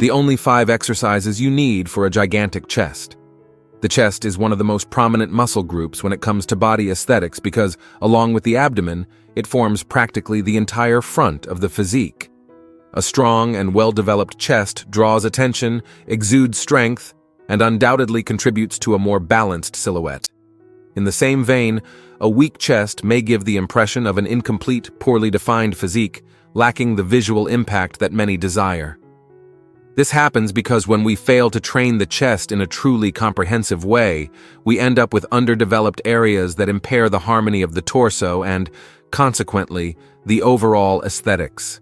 the only 5 exercises you need for a gigantic chest. The chest is one of the most prominent muscle groups when it comes to body aesthetics because, along with the abdomen, it forms practically the entire front of the physique. A strong and well-developed chest draws attention, exudes strength, and undoubtedly contributes to a more balanced silhouette. In the same vein, a weak chest may give the impression of an incomplete, poorly defined physique, lacking the visual impact that many desire. This happens because when we fail to train the chest in a truly comprehensive way, we end up with underdeveloped areas that impair the harmony of the torso and, consequently, the overall aesthetics.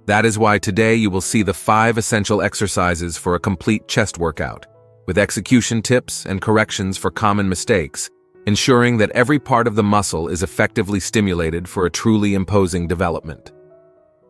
That is why today you will see the 5 essential exercises for a complete chest workout, with execution tips and corrections for common mistakes, ensuring that every part of the muscle is effectively stimulated for a truly imposing development.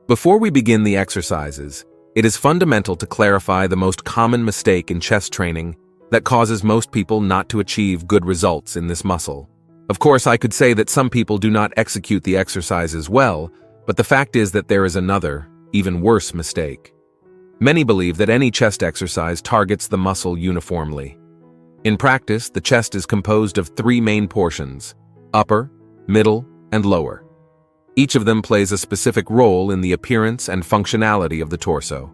Before we begin the exercises, it is fundamental to clarify the most common mistake in chest training that causes most people not to achieve good results in this muscle. Of course, I could say that some people do not execute the exercises well, but the fact is that there is another, even worse mistake. Many believe that any chest exercise targets the muscle uniformly. In practice, the chest is composed of 3 main portions: upper, middle, and lower. Each of them plays a specific role in the appearance and functionality of the torso.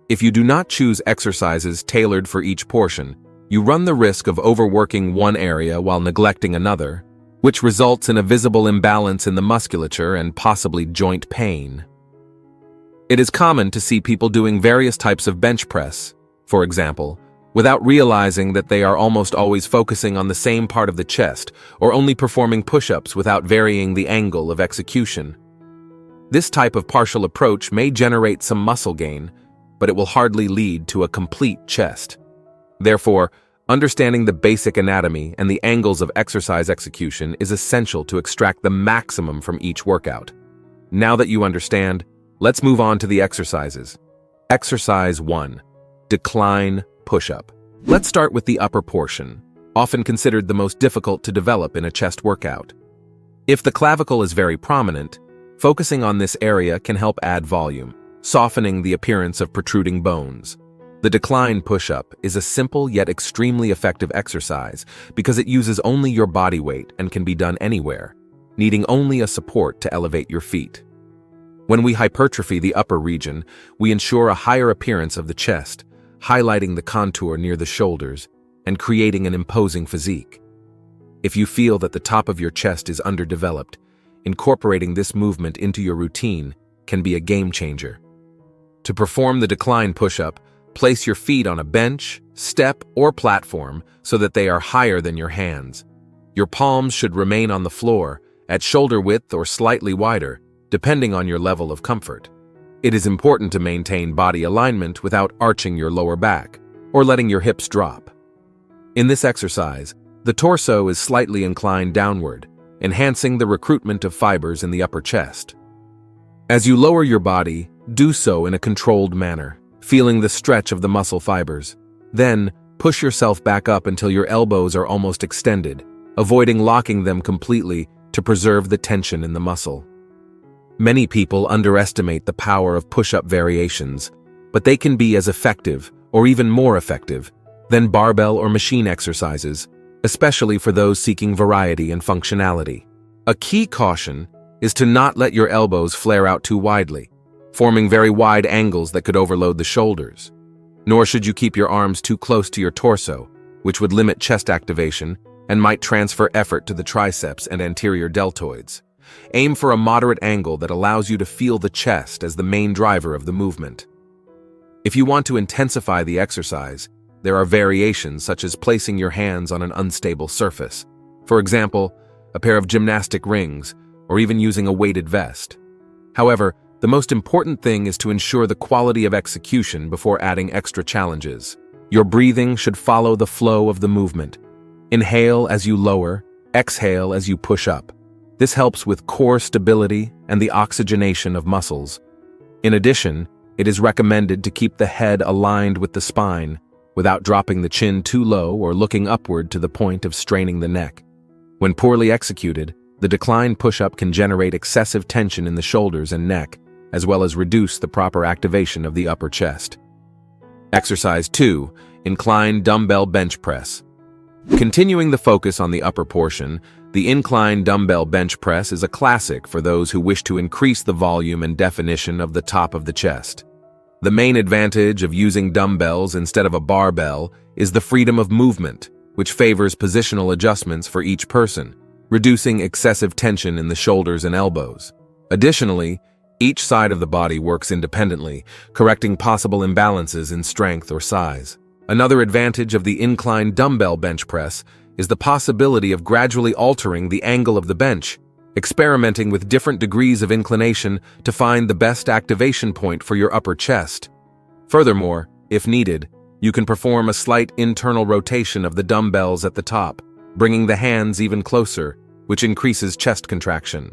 If you do not choose exercises tailored for each portion, you run the risk of overworking one area while neglecting another, which results in a visible imbalance in the musculature and possibly joint pain. It is common to see people doing various types of bench press, for example, without realizing that they are almost always focusing on the same part of the chest or only performing push-ups without varying the angle of execution. This type of partial approach may generate some muscle gain, but it will hardly lead to a complete chest. Therefore, understanding the basic anatomy and the angles of exercise execution is essential to extract the maximum from each workout. Now that you understand, let's move on to the exercises. Exercise 1. Decline push-up. Let's start with the upper portion, often considered the most difficult to develop in a chest workout. If the clavicle is very prominent, focusing on this area can help add volume, softening the appearance of protruding bones. The decline push-up is a simple yet extremely effective exercise because it uses only your body weight and can be done anywhere, needing only a support to elevate your feet. When we hypertrophy the upper region, we ensure a higher appearance of the chest, highlighting the contour near the shoulders and creating an imposing physique. If you feel that the top of your chest is underdeveloped, incorporating this movement into your routine can be a game changer. To perform the decline push-up, place your feet on a bench, step, or platform so that they are higher than your hands. Your palms should remain on the floor, at shoulder width or slightly wider, depending on your level of comfort. It is important to maintain body alignment without arching your lower back or letting your hips drop. In this exercise, the torso is slightly inclined downward, enhancing the recruitment of fibers in the upper chest. As you lower your body, do so in a controlled manner, feeling the stretch of the muscle fibers. Then, push yourself back up until your elbows are almost extended, avoiding locking them completely to preserve the tension in the muscle. Many people underestimate the power of push-up variations, but they can be as effective, or even more effective, than barbell or machine exercises, especially for those seeking variety and functionality. A key caution is to not let your elbows flare out too widely, forming very wide angles that could overload the shoulders. Nor should you keep your arms too close to your torso, which would limit chest activation and might transfer effort to the triceps and anterior deltoids. Aim for a moderate angle that allows you to feel the chest as the main driver of the movement. If you want to intensify the exercise, there are variations such as placing your hands on an unstable surface. For example, a pair of gymnastic rings, or even using a weighted vest. However, the most important thing is to ensure the quality of execution before adding extra challenges. Your breathing should follow the flow of the movement. Inhale as you lower, exhale as you push up. This helps with core stability and the oxygenation of muscles. In addition, it is recommended to keep the head aligned with the spine without dropping the chin too low or looking upward to the point of straining the neck. When poorly executed, the decline push-up can generate excessive tension in the shoulders and neck, as well as reduce the proper activation of the upper chest. Exercise 2. Incline Dumbbell Bench Press. Continuing the focus on the upper portion, the incline dumbbell bench press is a classic for those who wish to increase the volume and definition of the top of the chest. The main advantage of using dumbbells instead of a barbell is the freedom of movement, which favors positional adjustments for each person, reducing excessive tension in the shoulders and elbows. Additionally, each side of the body works independently, correcting possible imbalances in strength or size. Another advantage of the incline dumbbell bench press is the possibility of gradually altering the angle of the bench, experimenting with different degrees of inclination to find the best activation point for your upper chest. Furthermore, if needed, you can perform a slight internal rotation of the dumbbells at the top, bringing the hands even closer, which increases chest contraction.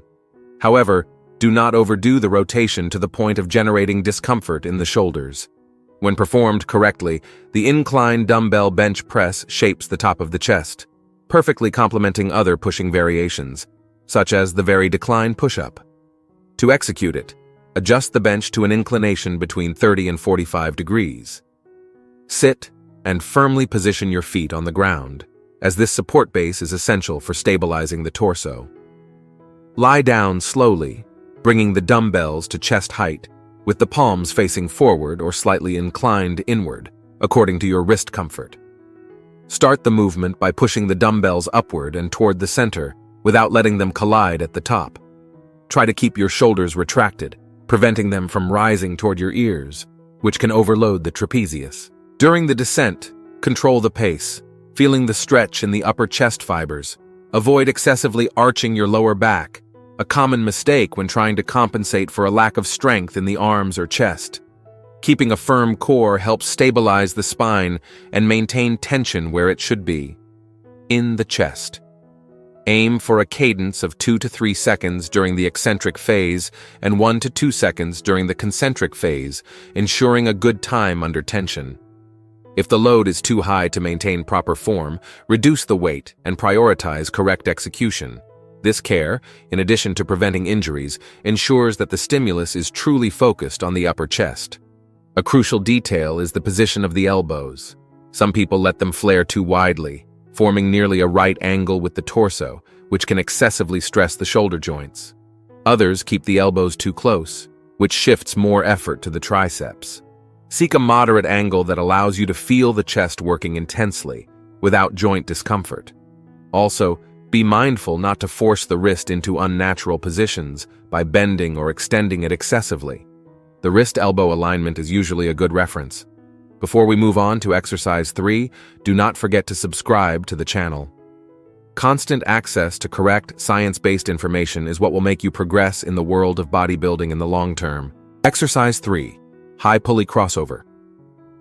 However, do not overdo the rotation to the point of generating discomfort in the shoulders. When performed correctly, the incline dumbbell bench press shapes the top of the chest, perfectly complementing other pushing variations, such as the very decline push-up. To execute it, adjust the bench to an inclination between 30 and 45 degrees. Sit and firmly position your feet on the ground, as this support base is essential for stabilizing the torso. Lie down slowly, bringing the dumbbells to chest height, with the palms facing forward or slightly inclined inward, according to your wrist comfort. Start the movement by pushing the dumbbells upward and toward the center, without letting them collide at the top. Try to keep your shoulders retracted, preventing them from rising toward your ears, which can overload the trapezius. During the descent, control the pace, feeling the stretch in the upper chest fibers. Avoid excessively arching your lower back, a common mistake when trying to compensate for a lack of strength in the arms or chest. Keeping a firm core helps stabilize the spine and maintain tension where it should be, in the chest. Aim for a cadence of 2 to 3 seconds during the eccentric phase and 1 to 2 seconds during the concentric phase, ensuring a good time under tension. If the load is too high to maintain proper form, reduce the weight and prioritize correct execution. This care, in addition to preventing injuries, ensures that the stimulus is truly focused on the upper chest. A crucial detail is the position of the elbows. Some people let them flare too widely, forming nearly a right angle with the torso, which can excessively stress the shoulder joints. Others keep the elbows too close, which shifts more effort to the triceps. Seek a moderate angle that allows you to feel the chest working intensely, without joint discomfort. Also, be mindful not to force the wrist into unnatural positions by bending or extending it excessively. The wrist-elbow alignment is usually a good reference. Before we move on to exercise 3, do not forget to subscribe to the channel. Constant access to correct, science-based information is what will make you progress in the world of bodybuilding in the long term. Exercise 3. High pulley crossover.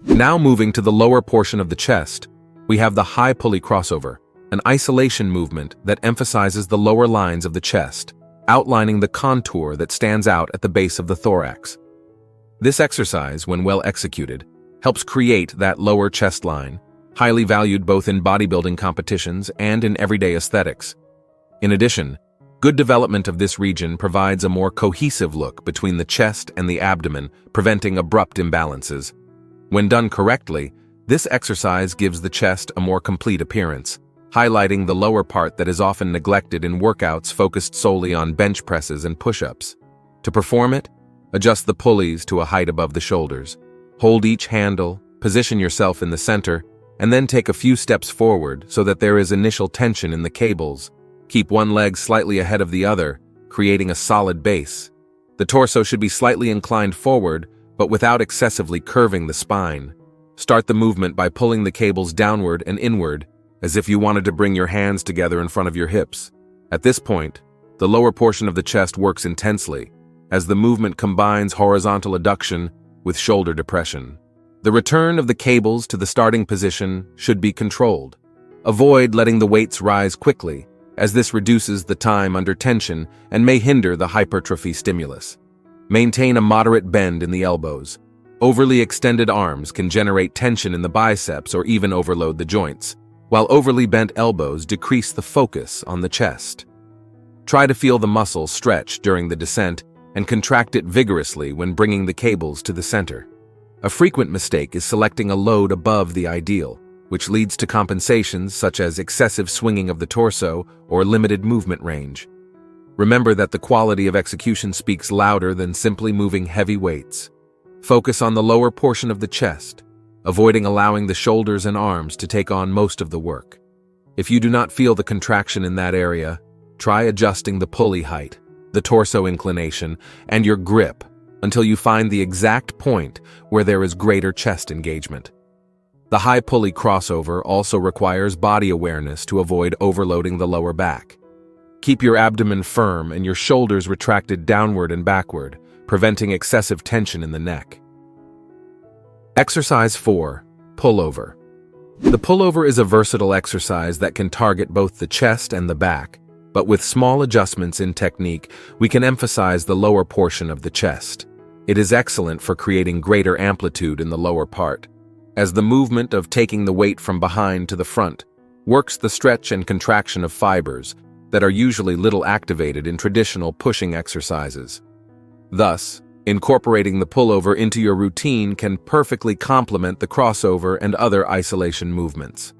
Now moving to the lower portion of the chest, we have the high pulley crossover, an isolation movement that emphasizes the lower lines of the chest, outlining the contour that stands out at the base of the thorax. This exercise, when well executed, helps create that lower chest line, highly valued both in bodybuilding competitions and in everyday aesthetics. In addition, good development of this region provides a more cohesive look between the chest and the abdomen, preventing abrupt imbalances. When done correctly, this exercise gives the chest a more complete appearance, highlighting the lower part that is often neglected in workouts focused solely on bench presses and push-ups. To perform it, adjust the pulleys to a height above the shoulders. Hold each handle, position yourself in the center, and then take a few steps forward so that there is initial tension in the cables. Keep one leg slightly ahead of the other, creating a solid base. The torso should be slightly inclined forward, but without excessively curving the spine. Start the movement by pulling the cables downward and inward, as if you wanted to bring your hands together in front of your hips. At this point, the lower portion of the chest works intensely, as the movement combines horizontal adduction with shoulder depression. The return of the cables to the starting position should be controlled. Avoid letting the weights rise quickly, as this reduces the time under tension and may hinder the hypertrophy stimulus. Maintain a moderate bend in the elbows. Overly extended arms can generate tension in the biceps or even overload the joints, while overly bent elbows decrease the focus on the chest. Try to feel the muscle stretch during the descent and contract it vigorously when bringing the cables to the center. A frequent mistake is selecting a load above the ideal, which leads to compensations such as excessive swinging of the torso or limited movement range. Remember that the quality of execution speaks louder than simply moving heavy weights. Focus on the lower portion of the chest, avoiding allowing the shoulders and arms to take on most of the work. If you do not feel the contraction in that area, try adjusting the pulley height, the torso inclination, and your grip until you find the exact point where there is greater chest engagement. The high pulley crossover also requires body awareness to avoid overloading the lower back. Keep your abdomen firm and your shoulders retracted downward and backward, preventing excessive tension in the neck. Exercise 4. Pullover. The pullover is a versatile exercise that can target both the chest and the back, but with small adjustments in technique, we can emphasize the lower portion of the chest. It is excellent for creating greater amplitude in the lower part, as the movement of taking the weight from behind to the front works the stretch and contraction of fibers that are usually little activated in traditional pushing exercises. Thus, incorporating the pullover into your routine can perfectly complement the crossover and other isolation movements.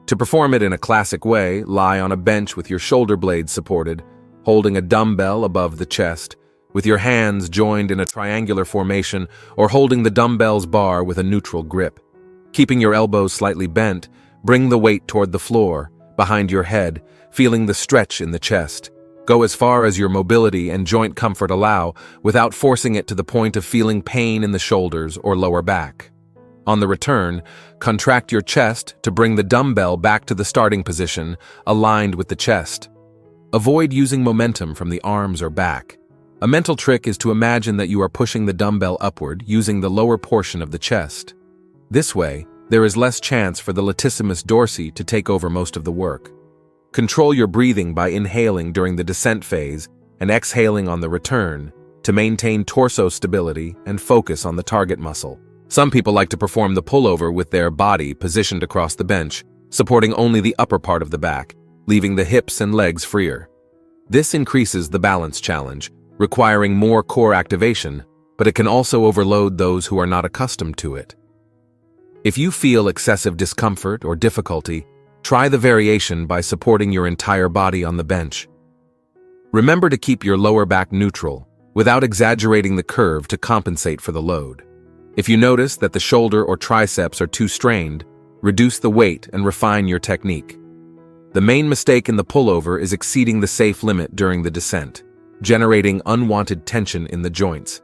To perform it in a classic way, lie on a bench with your shoulder blades supported, holding a dumbbell above the chest, with your hands joined in a triangular formation, or holding the dumbbell's bar with a neutral grip. Keeping your elbows slightly bent, bring the weight toward the floor, behind your head, feeling the stretch in the chest. Go as far as your mobility and joint comfort allow, without forcing it to the point of feeling pain in the shoulders or lower back. On the return, contract your chest to bring the dumbbell back to the starting position, aligned with the chest. Avoid using momentum from the arms or back. A mental trick is to imagine that you are pushing the dumbbell upward using the lower portion of the chest. This way, there is less chance for the latissimus dorsi to take over most of the work. Control your breathing by inhaling during the descent phase and exhaling on the return to maintain torso stability and focus on the target muscle. Some people like to perform the pullover with their body positioned across the bench, supporting only the upper part of the back, leaving the hips and legs freer. This increases the balance challenge, requiring more core activation, but it can also overload those who are not accustomed to it. If you feel excessive discomfort or difficulty, try the variation by supporting your entire body on the bench. Remember to keep your lower back neutral, without exaggerating the curve to compensate for the load. If you notice that the shoulder or triceps are too strained, reduce the weight and refine your technique. The main mistake in the pullover is exceeding the safe limit during the descent, generating unwanted tension in the joints.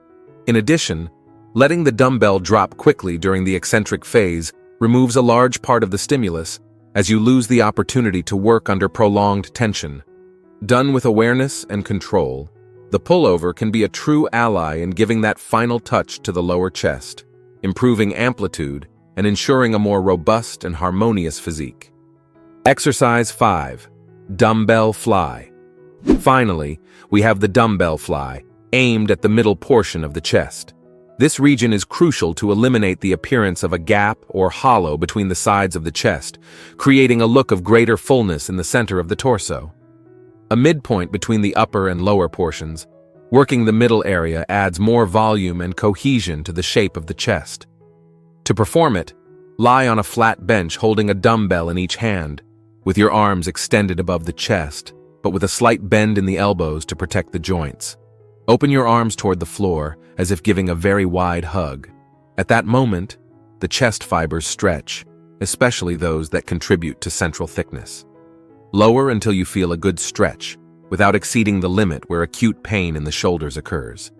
In addition, letting the dumbbell drop quickly during the eccentric phase removes a large part of the stimulus, as you lose the opportunity to work under prolonged tension. Done with awareness and control, the pullover can be a true ally in giving that final touch to the lower chest, improving amplitude and ensuring a more robust and harmonious physique. Exercise 5. Dumbbell Fly. Finally, we have the dumbbell fly, aimed at the middle portion of the chest. This region is crucial to eliminate the appearance of a gap or hollow between the sides of the chest, creating a look of greater fullness in the center of the torso. A midpoint between the upper and lower portions, working the middle area adds more volume and cohesion to the shape of the chest. To perform it, lie on a flat bench holding a dumbbell in each hand, with your arms extended above the chest, but with a slight bend in the elbows to protect the joints. Open your arms toward the floor, as if giving a very wide hug. At that moment, the chest fibers stretch, especially those that contribute to central thickness. Lower until you feel a good stretch, without exceeding the limit where acute pain in the shoulders occurs.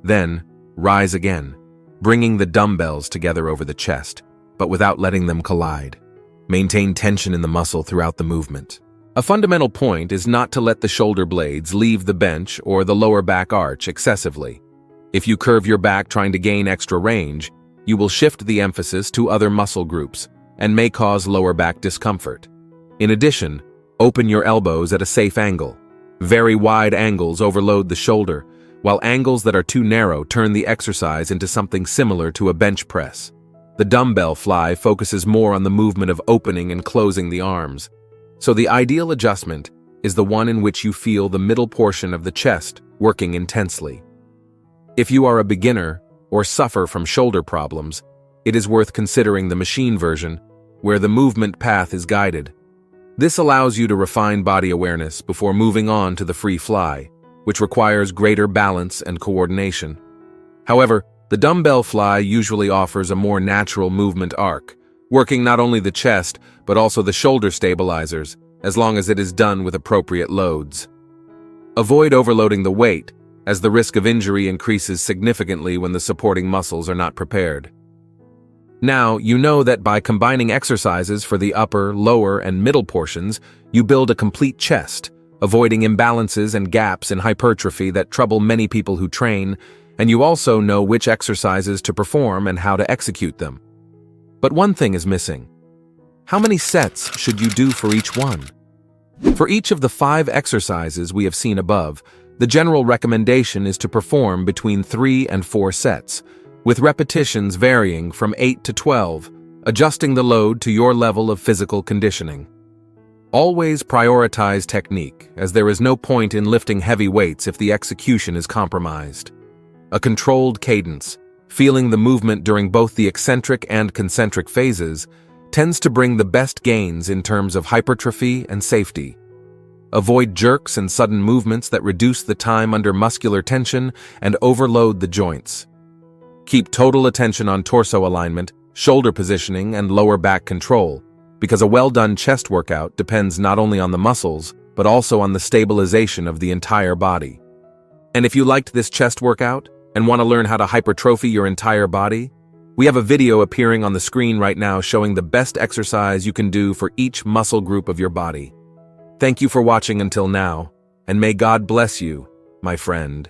Then, rise again, bringing the dumbbells together over the chest, but without letting them collide. Maintain tension in the muscle throughout the movement. A fundamental point is not to let the shoulder blades leave the bench or the lower back arch excessively. If you curve your back trying to gain extra range, you will shift the emphasis to other muscle groups and may cause lower back discomfort. In addition, open your elbows at a safe angle. Very wide angles overload the shoulder, while angles that are too narrow turn the exercise into something similar to a bench press. The dumbbell fly focuses more on the movement of opening and closing the arms, so the ideal adjustment is the one in which you feel the middle portion of the chest working intensely. If you are a beginner, or suffer from shoulder problems, it is worth considering the machine version, where the movement path is guided. This allows you to refine body awareness before moving on to the free fly, which requires greater balance and coordination. However, the dumbbell fly usually offers a more natural movement arc, working not only the chest but also the shoulder stabilizers, as long as it is done with appropriate loads. Avoid overloading the weight, as the risk of injury increases significantly when the supporting muscles are not prepared. Now, you know that by combining exercises for the upper, lower, and middle portions, you build a complete chest, avoiding imbalances and gaps in hypertrophy that trouble many people who train, and you also know which exercises to perform and how to execute them. But one thing is missing. How many sets should you do for each one? For each of the 5 exercises we have seen above, the general recommendation is to perform between 3 and 4 sets, with repetitions varying from 8 to 12, adjusting the load to your level of physical conditioning. Always prioritize technique, as there is no point in lifting heavy weights if the execution is compromised. A controlled cadence, feeling the movement during both the eccentric and concentric phases, tends to bring the best gains in terms of hypertrophy and safety. Avoid jerks and sudden movements that reduce the time under muscular tension and overload the joints. Keep total attention on torso alignment, shoulder positioning, and lower back control, because a well-done chest workout depends not only on the muscles, but also on the stabilization of the entire body. And if you liked this chest workout and want to learn how to hypertrophy your entire body, we have a video appearing on the screen right now showing the best exercise you can do for each muscle group of your body. Thank you for watching until now, and may God bless you, my friend.